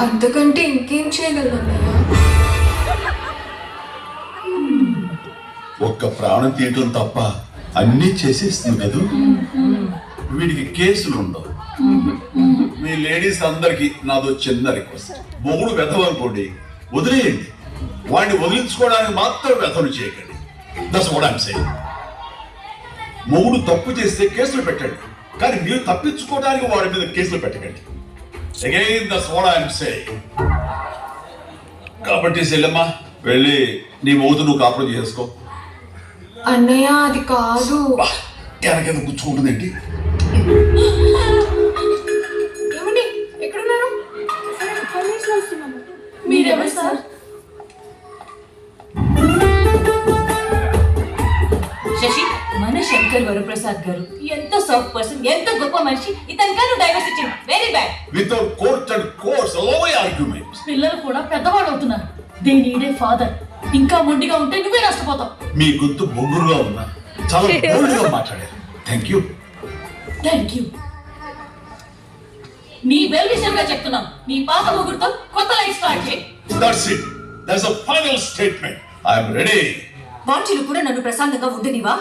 అంతకంటే ఇంకేం చేయగలను అన్నయ్య? ఒక్క ప్రాణం తీయటం తప్ప అన్నీ చేసేస్తుంది కదూ. వీడికి కేసులు ఉండవు. మీ లేడీస్ అందరికి నాదో చిన్న రిక్వెస్ట్, మొగుడు వెధవనుకోండి వదిలేయండి, వాడిని వదిలించుకోవడానికి మాత్రం వెధవను చేయకండి. That's what I am saying. మొగుడు తప్పు చేస్తే కేసులు పెట్టండి, కానీ మీరు తప్పించుకోవడానికి వాడి మీద కేసులు పెట్టకండి. Again that's what I am saying. కాబట్టి సెల్లమ్మ వెళ్ళి నీ మొగుడు నువ్వు కాపురం చేసుకో. అన్నయ్య అది కాదు. వెనకేదో కూర్చుంటుందేంటి? ఏమండి ఎక్కడున్నారు? మీరెవరు సార్? శశి, మన శంకర్ వరప్రసాద్ గారు ఎంత సాఫ్ట్ పర్సన్, ఎంత గొప్ప మనిషి. ఇతను గారు డైవర్స్ ఇచ్చింది very bad. Without court and course allow arguments. పిల్లలు కూడా పెద్దవాళ్ళు అవుతున్నారు. They need a father. ఇంకా మొండిగా ఉంటే నువ్వే నష్టపోతావు. మీ గొంతు బొగ్గురుగా ఉన్నా చాలా బోల్డ్గా మాట్లాడారు. Thank you. Thank you. నీ వెల్ విషయంగా చెప్తున్నాం. నీ పాత ముగ్గురుతో కొత్త లైఫ్ స్టార్ట్ చేయి. That's it. That's a final statement. I am ready. వాంఛలు కూడా నన్ను ప్రశాంతంగా ఉండనివా?